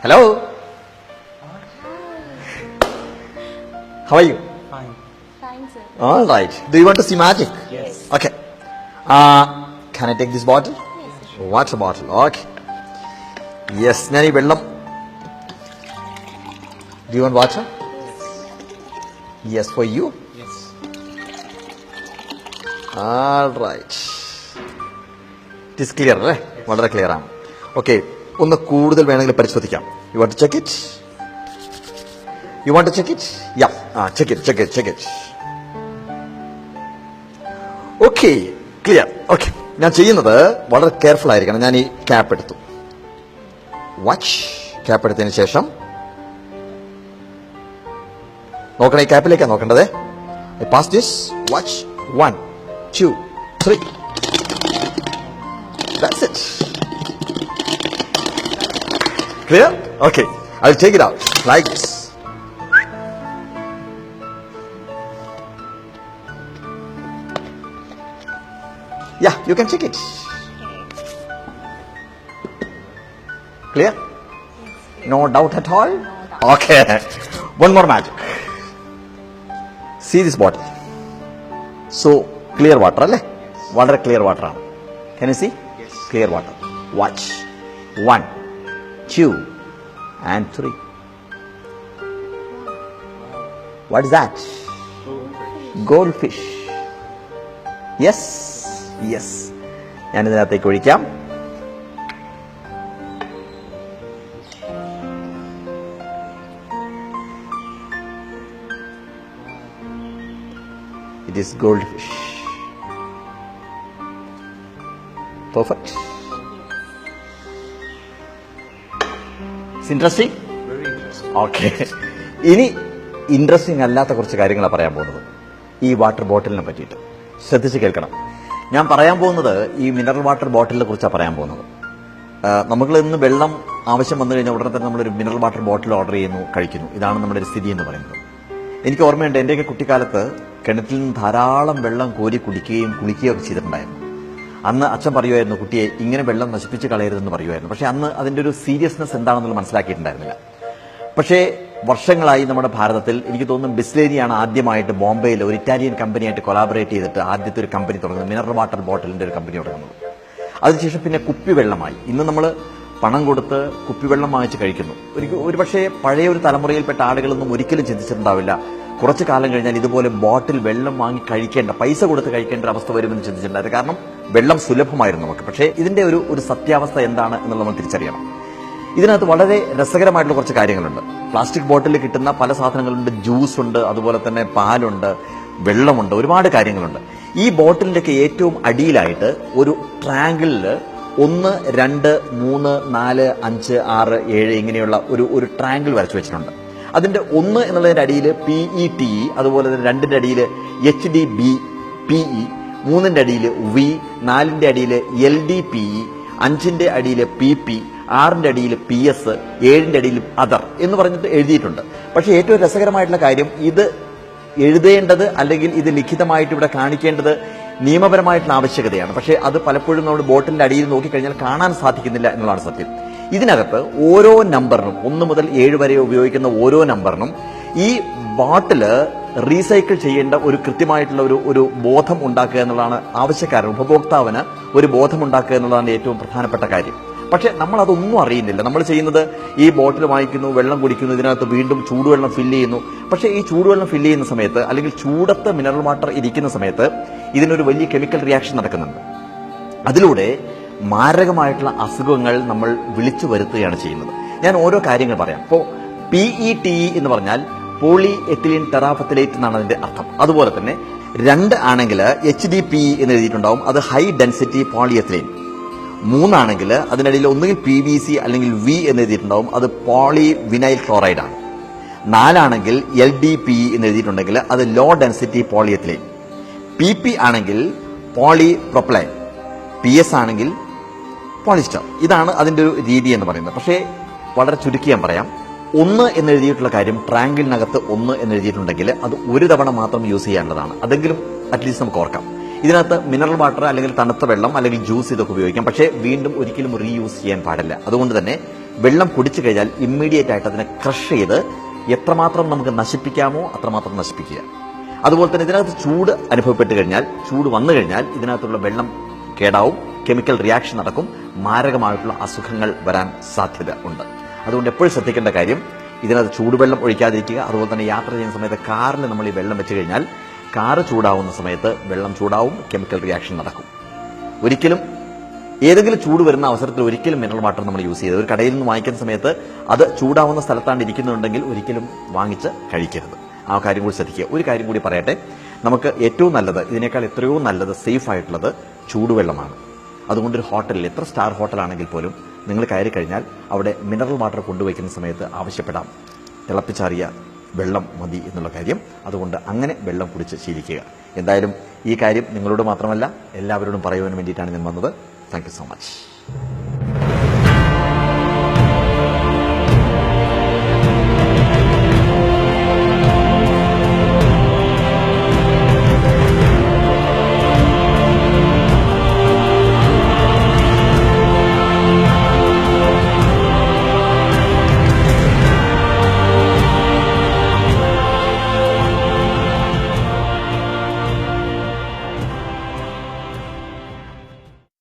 Hello. How are you? Fine. Fine, sir. All right. Do you want to see magic? Yes. Okay. Can I take this bottle? Yes, Water bottle. Okay. Yes. ഞാൻ ഈ വെള്ളം. Do you want water? Yes, for you. Yes. All right. It is clear, അല്ലേ? വളരെ clear ആണ്. Okay. ഒന്ന് കൂടുതൽ വേണമെങ്കിൽ പരിശോധിക്കാം. You want to check it? You want to check it? Yeah. Check it. Okay. Clear. Okay. ഞാൻ ചെയ്യുന്നത് വളരെ കെയർഫുൾ ആയിരിക്കണം. ഞാൻ ഈ ക്യാപ്പ് എടുത്തു. വാച്ച് ക്യാപ്പ് എടുത്തതിന് ശേഷം നോക്കണം, ഈ ക്യാപ്പിലേക്കാണ് നോക്കേണ്ടത്. I pass this. Watch. 1, 2, 3. That's it. Clear? Okay. I'll take it out like this. Yeah, you can check it. Clear? No doubt at all? No doubt. Okay. One more magic. See this bottle. So, clear water, alle? Water clear water. Can you see? Yes. Clear water. Watch. 1, 2, and 3. What is that? Goldfish. Yes. ഞാൻ ഇതിനകത്തേക്ക് ഒഴിക്കാം. It is goldfish. Perfect. It's interesting? Very interesting. Okay. ഇനി interesting അല്ലാത്ത കുറച്ച് കാര്യങ്ങളാണ് പറയാൻ പോകുന്നത് ഈ വാട്ടർ ബോട്ടിലിനെ പറ്റിയിട്ട്. ശ്രദ്ധിച്ച് കേൾക്കണം. ഞാൻ പറയാൻ പോകുന്നത് ഈ മിനറൽ വാട്ടർ ബോട്ടിലിനെ കുറിച്ചാണ് പറയാൻ പോകുന്നത്. നമ്മൾ ഇന്ന് വെള്ളം ആവശ്യം വന്നു കഴിഞ്ഞാൽ ഉടനെ തന്നെ നമ്മളൊരു മിനറൽ വാട്ടർ ബോട്ടിൽ ഓർഡർ ചെയ്യുന്നു, കഴിക്കുന്നു. ഇതാണ് നമ്മുടെ ഒരു സ്ഥിതി എന്ന് പറയുന്നത്. എനിക്ക് ഓർമ്മയുണ്ട്, എൻ്റെയൊക്കെ കുട്ടിക്കാലത്ത് കിണറ്റിൽ നിന്ന് ധാരാളം വെള്ളം കോരി കുടിക്കുകയും കുളിക്കുകയും ഒക്കെ ചെയ്തിട്ടുണ്ടായിരുന്നു. അന്ന് അച്ഛൻ പറയുമായിരുന്നു, കുട്ടിയെ ഇങ്ങനെ വെള്ളം നശിപ്പിച്ച് കളയരുതെന്ന് പറയുമായിരുന്നു. പക്ഷേ അന്ന് അതിൻ്റെ ഒരു സീരിയസ്നെസ് എന്താണെന്നുള്ളത് മനസ്സിലാക്കിയിട്ടുണ്ടായിരുന്നില്ല. പക്ഷേ വർഷങ്ങളായി നമ്മുടെ ഭാരതത്തിൽ എനിക്ക് തോന്നുന്നു ബിസ്ലേരിയാണ് ആദ്യമായിട്ട് ബോംബെയിൽ ഒരു ഇറ്റാലിയൻ കമ്പനിയായിട്ട് കൊളാബറേറ്റ് ചെയ്തിട്ട് ആദ്യത്തെ ഒരു കമ്പനി തുടങ്ങുന്നത്, മിനറൽ വാട്ടർ ബോട്ടിലിൻ്റെ ഒരു കമ്പനി തുടങ്ങുന്നത്. അതിനുശേഷം പിന്നെ കുപ്പിവെള്ളമായി. ഇന്ന് നമ്മൾ പണം കൊടുത്ത് കുപ്പിവെള്ളം വാങ്ങിച്ച് കഴിക്കുന്നു. ഒരു പക്ഷേ പഴയ ഒരു തലമുറയിൽപ്പെട്ട ആളുകളൊന്നും ഒരിക്കലും ചിന്തിച്ചിട്ടുണ്ടാവില്ല കുറച്ചു കാലം കഴിഞ്ഞാൽ ഇതുപോലെ ബോട്ടിൽ വെള്ളം വാങ്ങി കഴിക്കേണ്ട, പൈസ കൊടുത്ത് കഴിക്കേണ്ട ഒരു അവസ്ഥ വരുമെന്ന് ചിന്തിച്ചിട്ടുണ്ടായിരുന്നു. കാരണം വെള്ളം സുലഭമായിരുന്നു നമുക്ക്. പക്ഷേ ഇതിന്റെ ഒരു സത്യാവസ്ഥ എന്താണ് എന്നുള്ളത് നമ്മൾ തിരിച്ചറിയണം. ഇതിനകത്ത് വളരെ രസകരമായിട്ടുള്ള കുറച്ച് കാര്യങ്ങളുണ്ട്. പ്ലാസ്റ്റിക് ബോട്ടിലിൽ കിട്ടുന്ന പല സാധനങ്ങളുണ്ട്. ജ്യൂസ് ഉണ്ട്, അതുപോലെ തന്നെ പാലുണ്ട്, വെള്ളമുണ്ട്, ഒരുപാട് കാര്യങ്ങളുണ്ട്. ഈ ബോട്ടിലിൻ്റെയൊക്കെ ഏറ്റവും അടിയിലായിട്ട് ഒരു ട്രയാങ്കിളിൽ 1, 2, 3, 4, 5, 6, 7 ഇങ്ങനെയുള്ള ഒരു ട്രയാങ്കിൾ വരച്ചു വെച്ചിട്ടുണ്ട്. അതിന്റെ 1 എന്നുള്ളതിന്റെ അടിയിൽ PETE, അതുപോലെ തന്നെ 2ന്റെ അടിയിൽ HDBPE, 3ന്റെ അടിയിൽ V, 4ന്റെ അടിയിൽ LDPE, 5ന്റെ അടിയിൽ PP, 6ന്റെ അടിയിൽ PS, 7ന്റെ അടിയിൽ അതർ എന്ന് പറഞ്ഞിട്ട് എഴുതിയിട്ടുണ്ട്. പക്ഷേ ഏറ്റവും രസകരമായിട്ടുള്ള കാര്യം, ഇത് എഴുതേണ്ടത് അല്ലെങ്കിൽ ഇത് ലിഖിതമായിട്ട് ഇവിടെ കാണിക്കേണ്ടത് നിയമപരമായിട്ടുള്ള ആവശ്യകതയാണ്. പക്ഷേ അത് പലപ്പോഴും നമ്മുടെ ബോട്ടിലിന്റെ അടിയിൽ നോക്കിക്കഴിഞ്ഞാൽ കാണാൻ സാധിക്കുന്നില്ല എന്നുള്ളതാണ് സത്യം. ഇതിനകത്ത് ഓരോ നമ്പറിനും 1 മുതൽ 7 വരെ ഉപയോഗിക്കുന്ന ഓരോ നമ്പറിനും ഈ ബോട്ടില് റീസൈക്കിൾ ചെയ്യേണ്ട ഒരു കൃത്യമായിട്ടുള്ള ഒരു ബോധം ഉണ്ടാക്കുക എന്നുള്ളതാണ് ആവശ്യക്കാരൻ, ഉപഭോക്താവിന് ഒരു ബോധം ഉണ്ടാക്കുക എന്നുള്ളതാണ് ഏറ്റവും പ്രധാനപ്പെട്ട കാര്യം. പക്ഷെ നമ്മൾ അതൊന്നും അറിയുന്നില്ല. നമ്മൾ ചെയ്യുന്നത് ഈ ബോട്ടിൽ വാങ്ങിക്കുന്നു, വെള്ളം കുടിക്കുന്നു, ഇതിനകത്ത് വീണ്ടും ചൂടുവെള്ളം ഫില്ല് ചെയ്യുന്നു. പക്ഷേ ഈ ചൂടുവെള്ളം ഫില്ല് ചെയ്യുന്ന സമയത്ത് അല്ലെങ്കിൽ ചൂടത്ത് മിനറൽ വാട്ടർ ഇരിക്കുന്ന സമയത്ത് ഇതിനൊരു വലിയ കെമിക്കൽ റിയാക്ഷൻ നടക്കുന്നുണ്ട്. അതിലൂടെ മാരകമായിട്ടുള്ള അസുഖങ്ങൾ നമ്മൾ വിളിച്ചു വരുത്തുകയാണ് ചെയ്യുന്നത്. ഞാൻ ഓരോ കാര്യങ്ങൾ പറയാം. ഇപ്പോൾ PETE എന്ന് പറഞ്ഞാൽ പോളി എത്തിലീൻ ടെറാഫത്തലേറ്റ് എന്നാണ് അതിന്റെ അർത്ഥം. അതുപോലെ തന്നെ 2 ആണെങ്കിൽ HDPE എന്ന് എഴുതിയിട്ടുണ്ടാവും, അത് ഹൈ ഡെൻസിറ്റി പോളിയെത്തിലീൻ. 3 ആണെങ്കിൽ അതിനിടയിൽ ഒന്നുകിൽ PVC അല്ലെങ്കിൽ V എന്ന് എഴുതിയിട്ടുണ്ടാവും, അത് പോളി വിനൈൽ ക്ലോറൈഡ് ആണ്. 4 ആണെങ്കിൽ LDPE എന്ന് എഴുതിയിട്ടുണ്ടെങ്കിൽ അത് ലോ ഡെൻസിറ്റി പോളിയെത്തിലീൻ. PP ആണെങ്കിൽ പോളി പ്രൊപ്പലൈൻ. PS ആണെങ്കിൽ പോളിസ്റ്റർ. ഇതാണ് അതിന്റെ ഒരു രീതി എന്ന് പറയുന്നത്. പക്ഷേ വളരെ ചുരുക്കി ഞാൻ പറയാം, 1 എന്ന് എഴുതിയിട്ടുള്ള കാര്യം, ട്രയാങ്കിളിനകത്ത് 1 എന്ന് എഴുതിയിട്ടുണ്ടെങ്കിൽ അത് ഒരു തവണ മാത്രം യൂസ് ചെയ്യേണ്ടതാണ്. അതെങ്കിലും അറ്റ്ലീസ്റ്റ് നമുക്ക് ഓർക്കാം. ഇതിനകത്ത് മിനറൽ വാട്ടർ അല്ലെങ്കിൽ തണുത്ത വെള്ളം അല്ലെങ്കിൽ ജ്യൂസ് ഇതൊക്കെ ഉപയോഗിക്കാം. പക്ഷേ വീണ്ടും ഒരിക്കലും റീയൂസ് ചെയ്യാൻ പാടില്ല. അതുകൊണ്ട് തന്നെ വെള്ളം കുടിച്ചു കഴിഞ്ഞാൽ ഇമ്മീഡിയറ്റ് ആയിട്ട് അതിനെ ക്രഷ് ചെയ്ത് എത്രമാത്രം നമുക്ക് നശിപ്പിക്കാമോ അത്രമാത്രം നശിപ്പിക്കുക. അതുപോലെ തന്നെ ഇതിനകത്ത് ചൂട് അനുഭവപ്പെട്ട് കഴിഞ്ഞാൽ, ചൂട് വന്നു കഴിഞ്ഞാൽ ഇതിനകത്തുള്ള വെള്ളം കേടാവും, കെമിക്കൽ റിയാക്ഷൻ നടക്കും, മാരകമായിട്ടുള്ള അസുഖങ്ങൾ വരാൻ സാധ്യത ഉണ്ട്. അതുകൊണ്ട് എപ്പോഴും ശ്രദ്ധിക്കേണ്ട കാര്യം, ഇതിനകത്ത് ചൂടുവെള്ളം ഒഴിക്കാതിരിക്കുക. അതുപോലെ തന്നെ യാത്ര ചെയ്യുന്ന സമയത്ത് കാറിൽ നമ്മൾ ഈ വെള്ളം വെച്ച് കഴിഞ്ഞാൽ കാറ് ചൂടാവുന്ന സമയത്ത് വെള്ളം ചൂടാവും, കെമിക്കൽ റിയാക്ഷൻ നടക്കും. ഒരിക്കലും ഏതെങ്കിലും ചൂട് വരുന്ന അവസരത്തിൽ ഒരിക്കലും മിനറൽ വാട്ടർ നമ്മൾ യൂസ് ചെയ്ത് ഒരു കടയിൽ നിന്ന് വാങ്ങിക്കുന്ന സമയത്ത് അത് ചൂടാവുന്ന സ്ഥലത്താണ് ഇരിക്കുന്നുണ്ടെങ്കിൽ ഒരിക്കലും വാങ്ങിച്ച് കഴിക്കരുത്. ആ കാര്യം കൂടി ശ്രദ്ധിക്കുക. ഒരു കാര്യം കൂടി പറയട്ടെ, നമുക്ക് ഏറ്റവും നല്ലത്, ഇതിനേക്കാൾ എത്രയോ നല്ലത്, സേഫ് ആയിട്ടുള്ളത് ചൂടുവെള്ളമാണ്. അതുകൊണ്ട് ഒരു ഹോട്ടലിൽ, എത്ര സ്റ്റാർ ഹോട്ടലാണെങ്കിൽ പോലും നിങ്ങൾ കയറി കഴിഞ്ഞാൽ അവിടെ മിനറൽ വാട്ടർ കൊണ്ടുവയ്ക്കുന്ന സമയത്ത് ആവശ്യപ്പെടാം, തിളപ്പിച്ചാറിയ വെള്ളം മതി എന്നുള്ള കാര്യം. അതുകൊണ്ട് അങ്ങനെ വെള്ളം കുടിച്ച് ശീലിക്കുക. എന്തായാലും ഈ കാര്യം നിങ്ങളോട് മാത്രമല്ല എല്ലാവരോടും പറയുവാൻ വേണ്ടിയിട്ടാണ് ഞാൻ വന്നത്. Thank you so much.